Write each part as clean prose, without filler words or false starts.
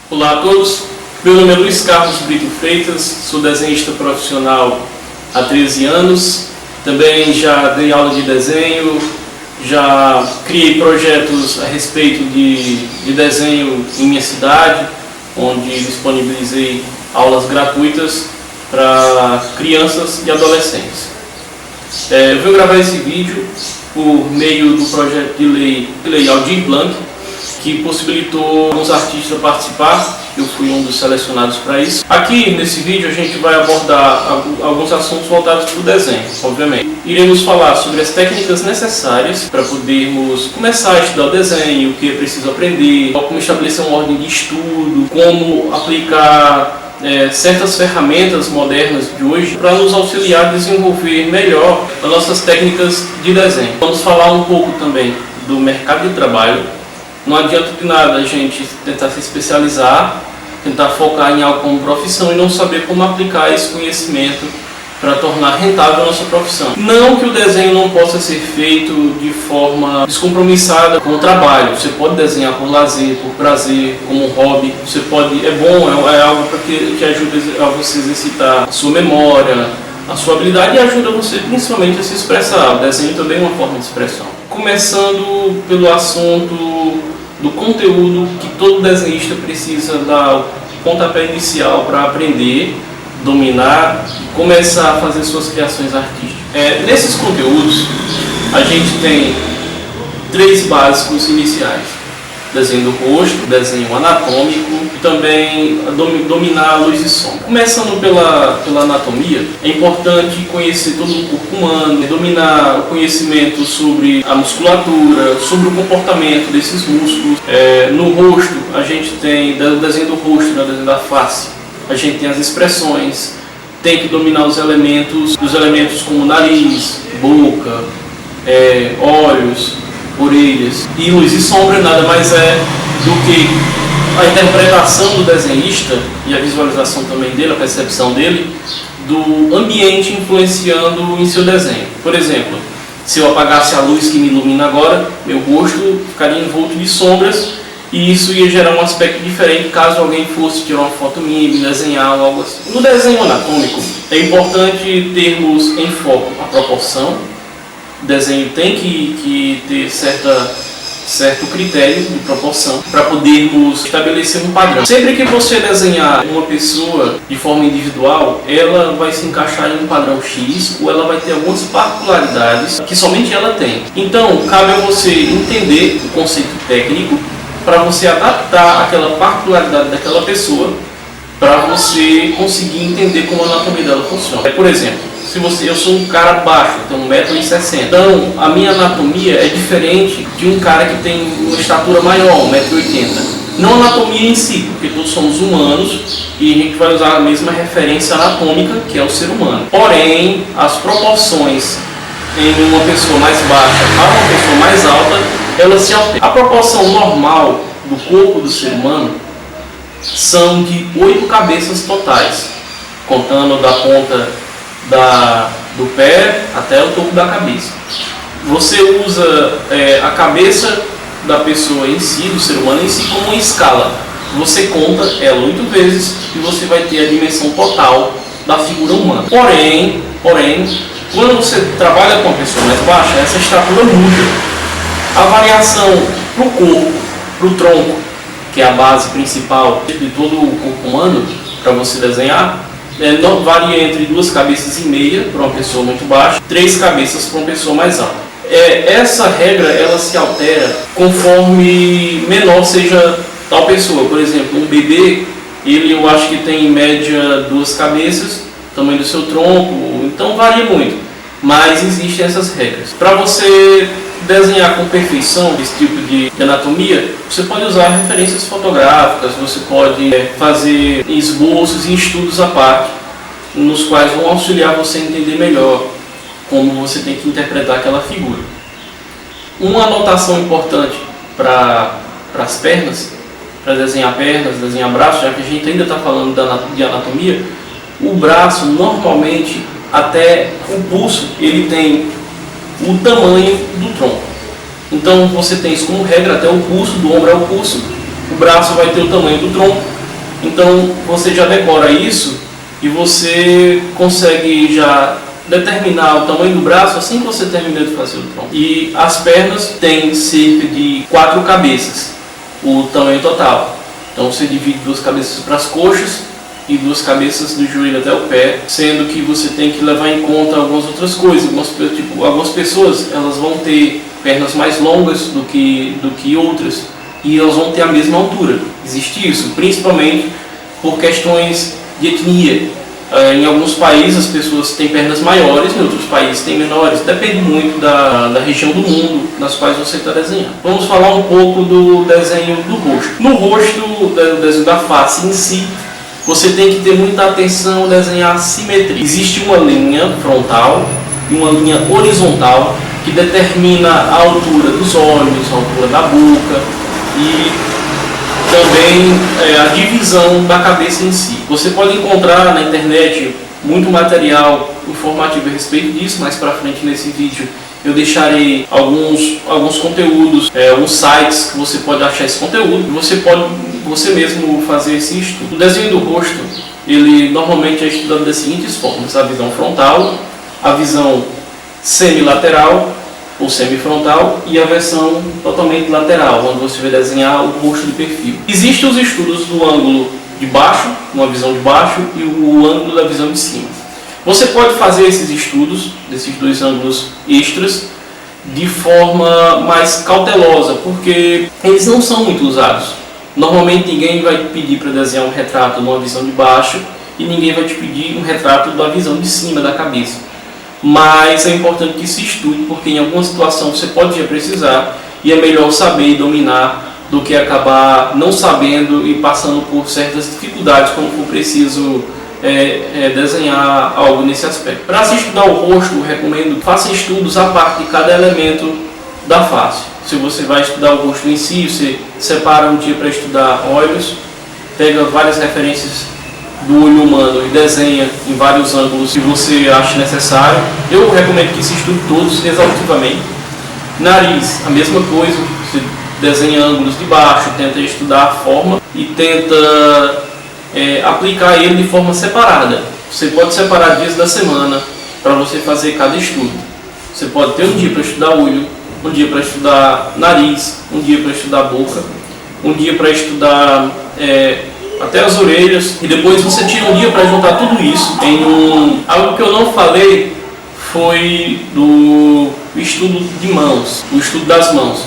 Olá a todos, meu nome é Luiz Carlos Brito Freitas, sou desenhista profissional há 13 anos, também já dei aula de desenho, já criei projetos a respeito de desenho em minha cidade, onde disponibilizei aulas gratuitas para crianças e adolescentes. Eu vou gravar esse vídeo por meio do projeto de lei Aldir Blanc, que possibilitou alguns artistas participar. Eu fui um dos selecionados para isso. Aqui nesse vídeo a gente vai abordar alguns assuntos voltados para o desenho, obviamente. Iremos falar sobre as técnicas necessárias para podermos começar a estudar o desenho, o que é preciso aprender, como estabelecer uma ordem de estudo, como aplicar certas ferramentas modernas de hoje para nos auxiliar a desenvolver melhor as nossas técnicas de desenho. Vamos falar um pouco também do mercado de trabalho. Não adianta de nada a gente tentar se especializar, tentar focar em algo como profissão e não saber como aplicar esse conhecimento para tornar rentável a nossa profissão. Não que o desenho não possa ser feito de forma descompromissada com o trabalho. Você pode desenhar por lazer, por prazer, como um hobby. Você pode, é bom, é algo que ajuda a você exercitar a sua memória, a sua habilidade e ajuda você principalmente a se expressar. O desenho também é uma forma de expressão. Começando pelo assunto do conteúdo que todo desenhista precisa dar o pontapé inicial para aprender, dominar e começar a fazer suas criações artísticas. Nesses conteúdos a gente tem três básicos iniciais: desenho do rosto, desenho anatômico e também dominar a luz e sombra. Começando pela anatomia, é importante conhecer todo o corpo humano, dominar o conhecimento sobre a musculatura, sobre o comportamento desses músculos. No rosto, a gente tem o desenho do rosto, o desenho da face. A gente tem as expressões, tem que dominar os elementos como nariz, boca, olhos, orelhas. E luz e sombra nada mais é do que a interpretação do desenhista e a visualização também dele, a percepção dele, do ambiente influenciando em seu desenho. Por exemplo, se eu apagasse a luz que me ilumina agora, meu rosto ficaria envolto de sombras e isso ia gerar um aspecto diferente caso alguém fosse tirar uma foto minha e me desenhar ou algo assim. No desenho anatômico, é importante termos em foco a proporção. O desenho tem que ter certo critério de proporção para podermos estabelecer um padrão. Sempre que você desenhar uma pessoa de forma individual, ela vai se encaixar em um padrão X ou ela vai ter algumas particularidades que somente ela tem. Então, cabe a você entender o conceito técnico para você adaptar aquela particularidade daquela pessoa para você conseguir entender como a anatomia dela funciona. Por exemplo, eu sou um cara baixo, tenho 1,60 m. Então, a minha anatomia é diferente de um cara que tem uma estatura maior, 1,80 m. Não a anatomia em si, porque todos somos humanos e a gente vai usar a mesma referência anatômica, que é o ser humano. Porém, as proporções em uma pessoa mais baixa a uma pessoa mais alta, elas se alteram. A proporção normal do corpo do ser humano são de 8 cabeças totais, contando da ponta do pé até o topo da cabeça. Você usa a cabeça da pessoa em si, do ser humano em si, como uma escala. Você conta ela 8 vezes e você vai ter a dimensão total da figura humana. Porém, quando você trabalha com uma pessoa mais baixa, essa estatura muda. A variação para o corpo, para o tronco, que é a base principal de todo o corpo humano, para você desenhar, varia entre 2,5 cabeças para uma pessoa muito baixa, 3 cabeças para uma pessoa mais alta. Essa regra ela se altera conforme menor seja tal pessoa. Por exemplo, um bebê, eu acho que tem em média 2 cabeças, tamanho do seu tronco, então varia muito. Mas existem essas regras. Para você desenhar com perfeição esse tipo de anatomia, você pode usar referências fotográficas, você pode fazer esboços e estudos à parte, nos quais vão auxiliar você a entender melhor como você tem que interpretar aquela figura. Uma anotação importante para as pernas, para desenhar pernas, desenhar braços, já que a gente ainda está falando de anatomia, o braço normalmente, até o pulso, ele tem o tamanho do tronco. Então você tem isso como regra, até o pulso, do ombro ao pulso, o braço vai ter o tamanho do tronco Então você já decora isso e você consegue já determinar o tamanho do braço assim que você termina de fazer o tronco. E as pernas têm cerca de 4 cabeças, o tamanho total. Então você divide 2 cabeças para as coxas e 2 cabeças do joelho até o pé, sendo que você tem que levar em conta algumas outras coisas. Algumas pessoas elas vão ter pernas mais longas do que outras e elas vão ter a mesma altura. Existe isso, principalmente por questões de etnia. Em alguns países as pessoas têm pernas maiores, em outros países têm menores. Depende muito da região do mundo nas quais você está desenhando. Vamos falar um pouco do desenho do rosto. No rosto, o desenho da face em si, você tem que ter muita atenção ao desenhar a simetria. Existe uma linha frontal e uma linha horizontal que determina a altura dos olhos, a altura da boca e também a divisão da cabeça em si. Você pode encontrar na internet muito material informativo a respeito disso. Mais para frente nesse vídeo eu deixarei alguns conteúdos, alguns sites que você pode achar esse conteúdo. Você pode você mesmo fazer esse estudo. O desenho do rosto, ele normalmente é estudado das seguintes formas: a visão frontal, a visão semilateral ou semifrontal e a versão totalmente lateral, onde você vai desenhar o rosto de perfil. Existem os estudos do ângulo de baixo, uma visão de baixo, e o ângulo da visão de cima. Você pode fazer esses estudos, desses 2 ângulos extras, de forma mais cautelosa, porque eles não são muito usados. Normalmente ninguém vai pedir para desenhar um retrato numa visão de baixo e ninguém vai te pedir um retrato da visão de cima da cabeça. Mas é importante que se estude, porque em alguma situação você pode já precisar e é melhor saber e dominar do que acabar não sabendo e passando por certas dificuldades quando for preciso desenhar algo nesse aspecto. Para se estudar o rosto, eu recomendo faça estudos à parte de cada elemento da face. Se você vai estudar o rosto em si, você separa um dia para estudar olhos, pega várias referências do olho humano e desenha em vários ângulos que você acha necessário. Eu recomendo que se estude todos exaustivamente. Nariz, a mesma coisa, você desenha ângulos de baixo, tenta estudar a forma e tenta aplicar ele de forma separada. Você pode separar dias da semana para você fazer cada estudo. Você pode ter um dia para estudar olho, um dia para estudar nariz, um dia para estudar boca, um dia para estudar até as orelhas, e depois você tira um dia para juntar tudo isso em algo que eu não falei foi do estudo de mãos, o estudo das mãos.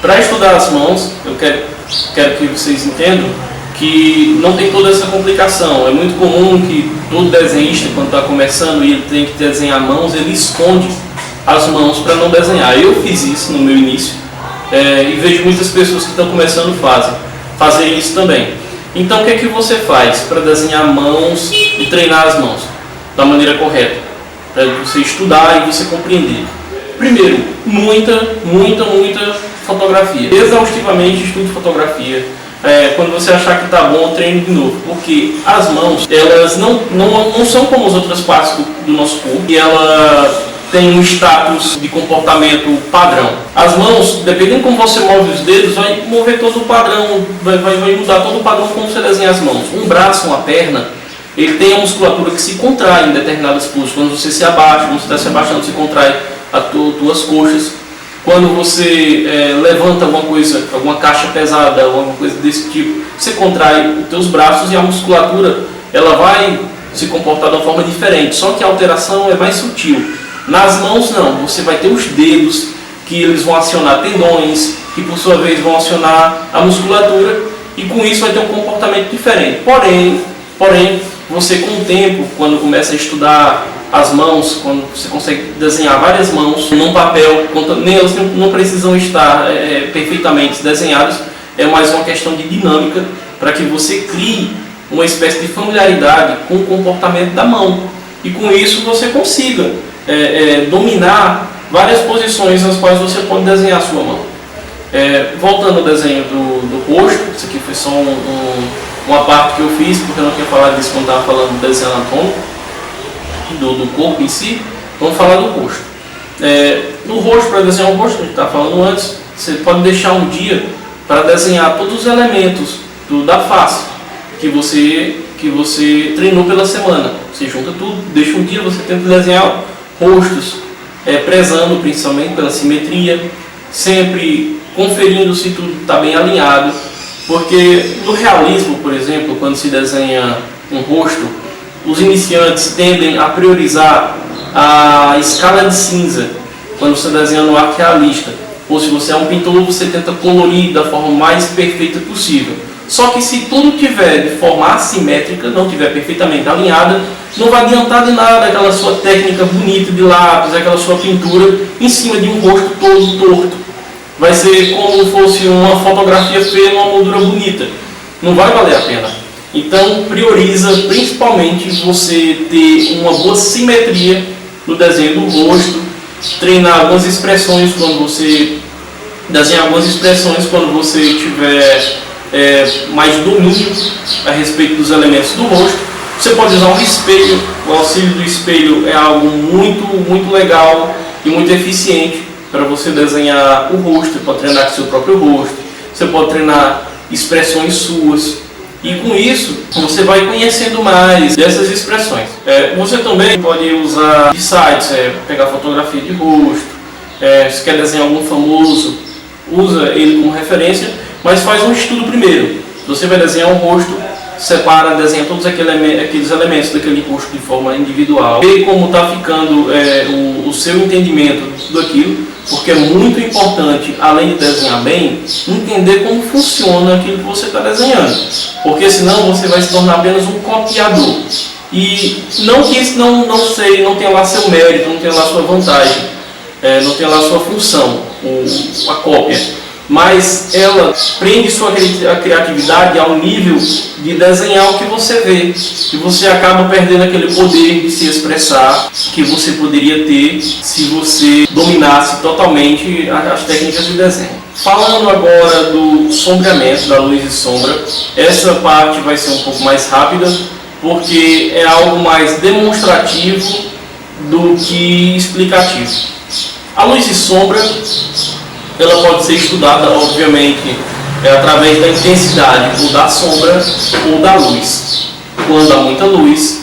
Para estudar as mãos, eu quero que vocês entendam que não tem toda essa complicação. É muito comum que todo desenhista, quando está começando e ele tem que desenhar mãos, ele esconde as mãos para não desenhar. Eu fiz isso no meu início e vejo muitas pessoas que estão começando fazer isso também. Então o que é que você faz para desenhar mãos e treinar as mãos da maneira correta? Para você estudar e você compreender. Primeiro, muita fotografia. Exaustivamente estude fotografia. Quando você achar que está bom, treine de novo. Porque as mãos, elas não são como as outras partes do nosso corpo. E ela tem um status de comportamento padrão. As mãos, dependendo de como você move os dedos, vai mover todo o padrão, vai mudar todo o padrão como você desenha as mãos. Um braço, uma perna, ele tem a musculatura que se contrai em determinadas poses. Quando você se abaixa, quando você está se abaixando, se contrai as tuas coxas. Quando você levanta alguma coisa, alguma caixa pesada, alguma coisa desse tipo, você contrai os teus braços e a musculatura ela vai se comportar de uma forma diferente. Só que a alteração é mais sutil. Nas mãos não, você vai ter os dedos que eles vão acionar tendões, que por sua vez vão acionar a musculatura e com isso vai ter um comportamento diferente. Porém, você com o tempo, quando começa a estudar as mãos, quando você consegue desenhar várias mãos num papel, nem elas não precisam estar perfeitamente desenhadas, é mais uma questão de dinâmica para que você crie uma espécie de familiaridade com o comportamento da mão e com isso você consiga dominar várias posições nas quais você pode desenhar a sua mão. Voltando ao desenho do rosto, isso aqui foi só uma parte que eu fiz, porque eu não tinha falado disso quando estava falando do desenho anatômico, do corpo em si. Vamos falar do rosto. No rosto, para desenhar o rosto, que a gente estava falando antes, você pode deixar um dia para desenhar todos os elementos da face. que você treinou pela semana. Você junta tudo, deixa um dia, você tenta desenhar rostos, prezando principalmente pela simetria, sempre conferindo se tudo está bem alinhado, porque no realismo, por exemplo, quando se desenha um rosto, os iniciantes tendem a priorizar a escala de cinza quando você desenha no arte realista, ou se você é um pintor, você tenta colorir da forma mais perfeita possível. Só que se tudo tiver de forma assimétrica, não tiver perfeitamente alinhada, não vai adiantar de nada aquela sua técnica bonita de lápis, aquela sua pintura em cima de um rosto todo torto. Vai ser como se fosse uma fotografia feia numa moldura bonita. Não vai valer a pena. Então prioriza principalmente você ter uma boa simetria no desenho do rosto, treinar algumas expressões quando você desenhar algumas expressões quando você tiver mais domínio a respeito dos elementos do rosto. Você pode usar um espelho, o auxílio do espelho é algo muito legal e muito eficiente para você desenhar o rosto. Você pode treinar com o seu próprio rosto, você pode treinar expressões suas, e com isso você vai conhecendo mais dessas expressões. Você também pode usar sites, pegar fotografia de rosto, se quer desenhar algum famoso, usa ele como referência, mas faz um estudo primeiro. Você vai desenhar um rosto, separa, desenha todos aqueles elementos daquele rosto de forma individual, vê como está ficando o seu entendimento daquilo, porque é muito importante, além de desenhar bem, entender como funciona aquilo que você está desenhando, porque senão você vai se tornar apenas um copiador. E não que isso não tenha lá seu mérito, não tenha lá sua vantagem, não tenha lá sua função, a cópia, mas ela prende sua criatividade ao nível de desenhar o que você vê, e você acaba perdendo aquele poder de se expressar que você poderia ter se você dominasse totalmente as técnicas de desenho. Falando agora do sombreamento, da luz e sombra, essa parte vai ser um pouco mais rápida, porque é algo mais demonstrativo do que explicativo. A luz e sombra, ela pode ser estudada, obviamente, através da intensidade ou da sombra ou da luz. Quando há muita luz,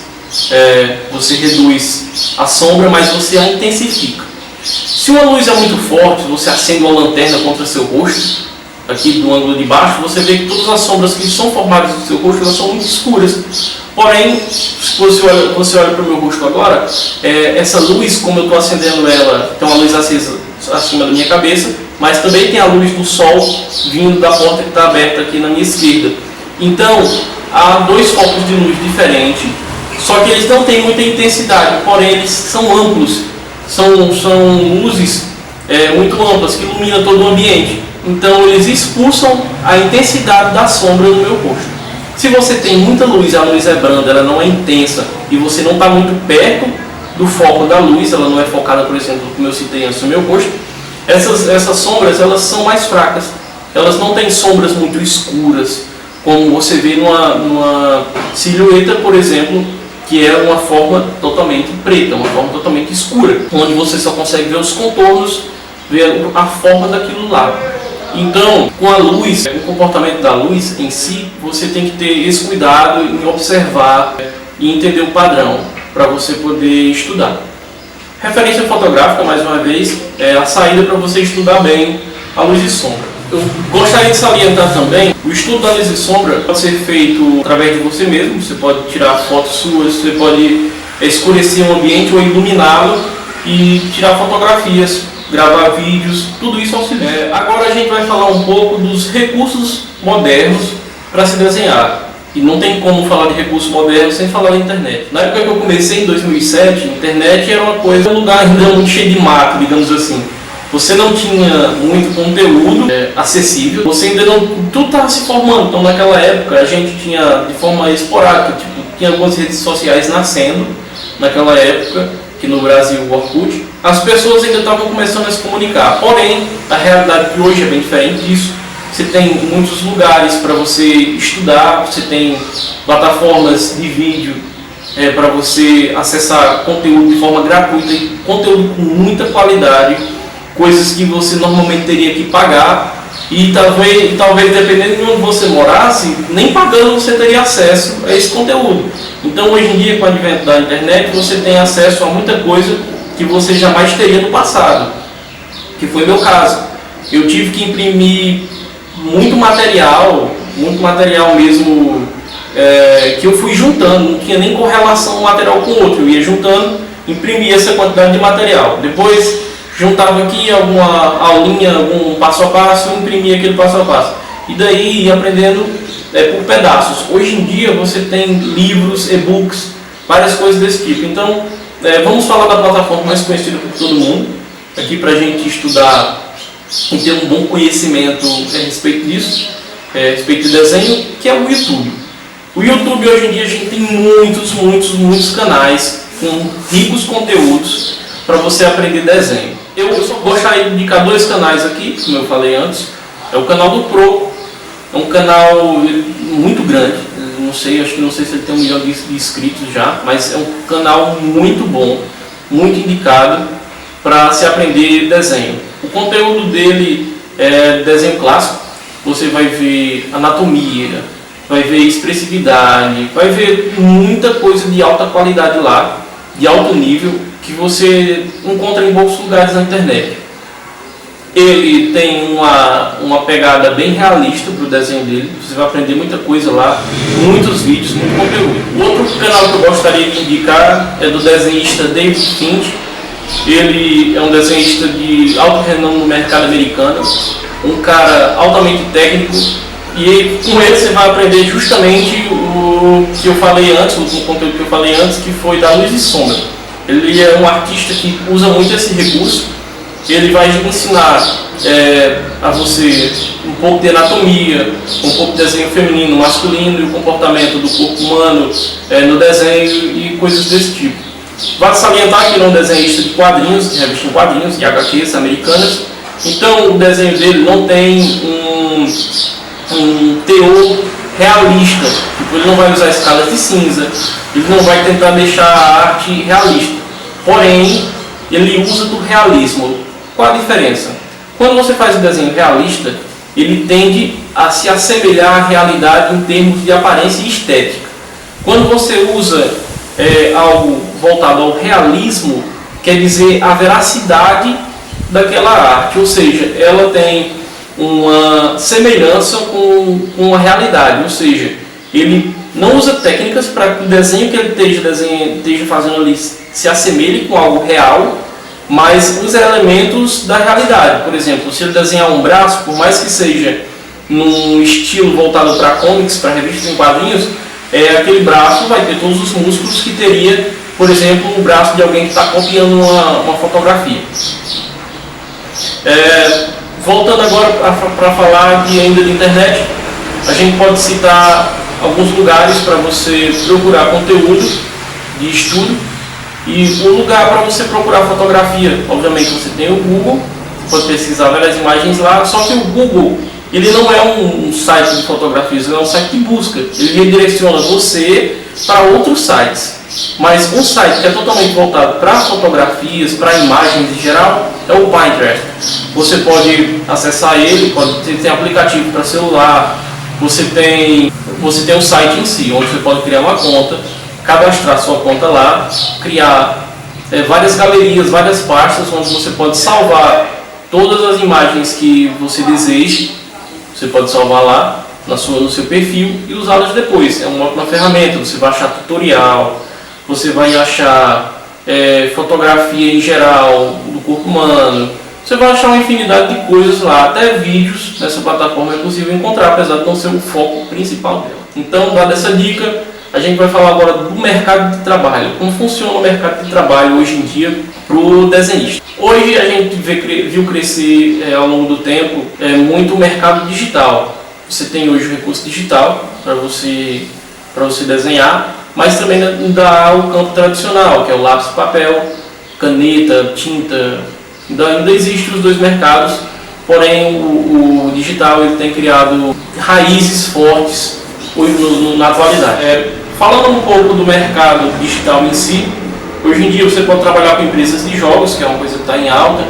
você reduz a sombra, mas você a intensifica. Se uma luz é muito forte, você acende uma lanterna contra seu rosto, aqui do ângulo de baixo, você vê que todas as sombras que são formadas no seu rosto, elas são muito escuras. Porém, se você olha para o meu rosto agora, essa luz, como eu estou acendendo ela, tem uma luz acesa acima da minha cabeça, mas também tem a luz do sol vindo da porta que está aberta aqui na minha esquerda. Então, há dois focos de luz diferentes, só que eles não têm muita intensidade, porém eles são amplos, são luzes muito amplas que iluminam todo o ambiente. Então eles expulsam a intensidade da sombra no meu rosto. Se você tem muita luz e a luz é branda, ela não é intensa, e você não está muito perto do foco da luz, ela não é focada, por exemplo, como eu citei antes no meu rosto, essas sombras elas são mais fracas. Elas não têm sombras muito escuras, como você vê numa silhueta, por exemplo, que é uma forma totalmente preta, uma forma totalmente escura, onde você só consegue ver os contornos, ver a forma daquilo lá. Então, com a luz, o comportamento da luz em si, você tem que ter esse cuidado em observar e entender o padrão para você poder estudar. Referência fotográfica, mais uma vez, é a saída para você estudar bem a luz e sombra. Eu gostaria de salientar também, o estudo da luz e sombra pode ser feito através de você mesmo. Você pode tirar fotos suas, você pode escurecer um ambiente ou iluminá-lo e tirar fotografias, gravar vídeos, tudo isso auxilia. Agora a gente vai falar um pouco dos recursos modernos para se desenhar. E não tem como falar de recursos modernos sem falar da internet. Na época que eu comecei, em 2007, a internet era uma coisa, um lugar ainda muito cheio de mato, digamos assim. Você não tinha muito conteúdo acessível, você ainda não... Tudo estava se formando, então naquela época a gente tinha de forma esporádica, tinha algumas redes sociais nascendo naquela época, que no Brasil o Orkut, as pessoas ainda estavam começando a se comunicar. Porém, a realidade de hoje é bem diferente disso. Você tem muitos lugares para você estudar, você tem plataformas de vídeo para você acessar conteúdo de forma gratuita, e conteúdo com muita qualidade, coisas que você normalmente teria que pagar E talvez dependendo de onde você morasse, nem pagando você teria acesso a esse conteúdo. Então hoje em dia, com o advento da internet, você tem acesso a muita coisa que você jamais teria no passado, que foi meu caso. Eu tive que imprimir muito material mesmo, que eu fui juntando, não tinha nem correlação um material com o outro, eu ia juntando, imprimia essa quantidade de material. Depois juntava aqui alguma aulinha, algum passo a passo, imprimia aquele passo a passo. E daí ia aprendendo por pedaços. Hoje em dia você tem livros, e-books, várias coisas desse tipo. Então, vamos falar da plataforma mais conhecida por todo mundo, aqui para a gente estudar e ter um bom conhecimento a respeito disso, a respeito de desenho, que é o YouTube. O YouTube hoje em dia a gente tem muitos canais com ricos conteúdos para você aprender desenho. Eu só gostaria de indicar 2 canais aqui, como eu falei antes. É o canal do Pro, é um canal muito grande, não sei se ele tem 1 milhão de inscritos já, mas é um canal muito bom, muito indicado para se aprender desenho. O conteúdo dele é desenho clássico, você vai ver anatomia, vai ver expressividade, vai ver muita coisa de alta qualidade lá, de alto nível, que você encontra em poucos lugares na internet. Ele tem uma pegada bem realista para o desenho dele, você vai aprender muita coisa lá, muitos vídeos, muito conteúdo. O outro canal que eu gostaria de indicar é do desenhista David Finch. Ele é um desenhista de alto renome no mercado americano, um cara altamente técnico, e com ele você vai aprender justamente o que eu falei antes, o conteúdo que eu falei antes, que foi da luz e sombra. Ele é um artista que usa muito esse recurso. Ele vai ensinar a você um pouco de anatomia, um pouco de desenho feminino, masculino e o comportamento do corpo humano no desenho e coisas desse tipo. Vale salientar que ele é um desenhista de quadrinhos, de revista em quadrinhos, de HQs americanas. Então o desenho dele não tem um teor realista. Tipo, ele não vai usar escalas de cinza, ele não vai tentar deixar a arte realista. Porém, ele usa do realismo. Qual a diferença? Quando você faz um desenho realista, ele tende a se assemelhar à realidade em termos de aparência e estética. Quando você usa algo voltado ao realismo, quer dizer a veracidade daquela arte, ou seja, ela tem uma semelhança com a realidade, ou seja, ele não usa técnicas para que o desenho que ele esteja fazendo ali se assemelhe com algo real, mas usa elementos da realidade. Por exemplo, se ele desenhar um braço, por mais que seja num estilo voltado para comics, para revistas em quadrinhos, aquele braço vai ter todos os músculos que teria, por exemplo, um braço de alguém que está copiando uma fotografia. Voltando agora para falar ainda de internet, a gente pode citar alguns lugares para você procurar conteúdo de estudo. E o lugar para você procurar fotografia, obviamente você tem o Google, você pode pesquisar várias imagens lá, só que o Google, ele não é um site de fotografias, ele é um site de busca, ele redireciona você para outros sites. Mas um site que é totalmente voltado para fotografias, para imagens em geral, é o Pinterest. Você pode acessar ele, ter aplicativo para celular, você tem o site em si, onde você pode criar uma conta, cadastrar sua conta lá, criar várias galerias, várias pastas, onde você pode salvar todas as imagens que você deseja. Você pode salvar lá no seu perfil e usá-las depois. É uma ótima ferramenta. Você vai achar tutorial, você vai achar fotografia em geral do corpo humano, você vai achar uma infinidade de coisas lá, até vídeos nessa plataforma é possível encontrar, apesar de não ser o foco principal dela. Então, dada essa dica, a gente vai falar agora do mercado de trabalho, como funciona o mercado de trabalho hoje em dia para o desenhista. Hoje a gente viu crescer ao longo do tempo muito o mercado digital. Você tem hoje o recurso digital para você desenhar, mas também ainda há o campo tradicional, que é o lápis e papel, caneta, tinta. Ainda existem os dois mercados, porém o digital ele tem criado raízes fortes na atualidade. Falando um pouco do mercado digital em si, hoje em dia você pode trabalhar com empresas de jogos, que é uma coisa que está em alta,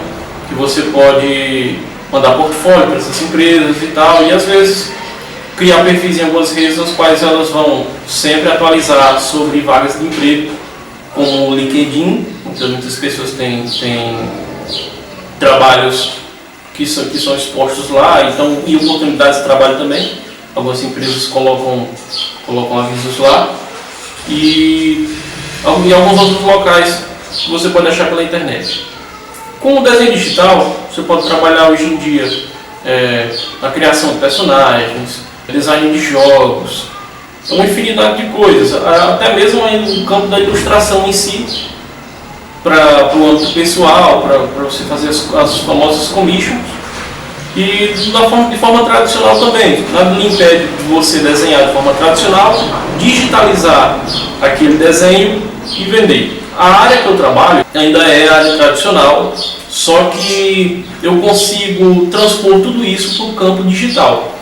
que você pode mandar portfólio para essas empresas e tal, e às vezes criar perfis em algumas redes nas quais elas vão sempre atualizar sobre vagas de emprego, como o LinkedIn. Então, muitas pessoas têm trabalhos que são expostos lá, então, e oportunidades de trabalho também. Algumas empresas colocam avisos lá, e alguns outros locais que você pode achar pela internet. Com o desenho digital, você pode trabalhar hoje em dia na criação de personagens, design de jogos, uma infinidade de coisas, até mesmo aí no campo da ilustração em si, para o âmbito pessoal, para você fazer as famosas commissions, e de forma tradicional também. Nada lhe impede de você desenhar de forma tradicional, digitalizar aquele desenho e vender. A área que eu trabalho ainda é a área tradicional, só que eu consigo transpor tudo isso para o campo digital.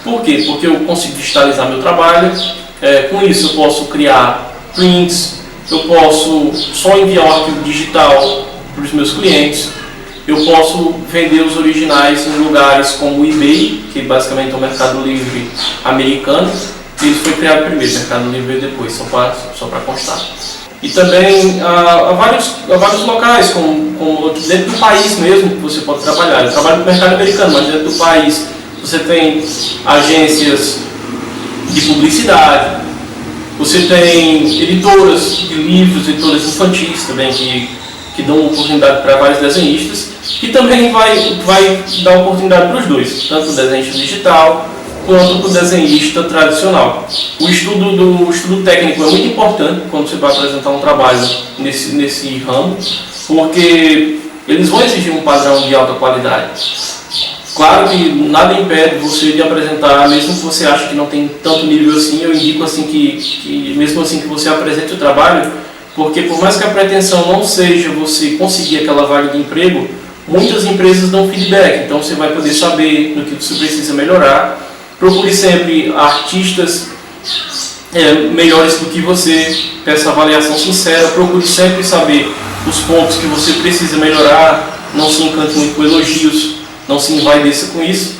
Por quê? Porque eu consigo digitalizar meu trabalho, com isso eu posso criar prints, eu posso só enviar um arquivo digital para os meus clientes, eu posso vender os originais em lugares como o eBay, que basicamente é o Mercado Livre americano. Ele foi criado primeiro, o Mercado Livre veio depois, só para constar. E também há vários locais, como dentro do país mesmo, que você pode trabalhar. Eu trabalho no mercado americano, mas dentro do país você tem agências de publicidade, você tem editoras de livros, editoras infantis também, que dão oportunidade para vários desenhistas, que também vai dar oportunidade para os dois, tanto o desenhista digital quanto para o desenhista tradicional. O estudo técnico é muito importante quando você vai apresentar um trabalho nesse ramo, porque eles vão exigir um padrão de alta qualidade. Claro que nada impede você de apresentar, mesmo que você ache que não tem tanto nível assim, eu indico assim que mesmo assim que você apresente o trabalho, porque por mais que a pretensão não seja você conseguir aquela vaga de emprego, muitas empresas dão feedback, então você vai poder saber no que você precisa melhorar. Procure sempre artistas melhores do que você, peça avaliação sincera, procure sempre saber os pontos que você precisa melhorar, não se encante muito com elogios, não se envaideça com isso,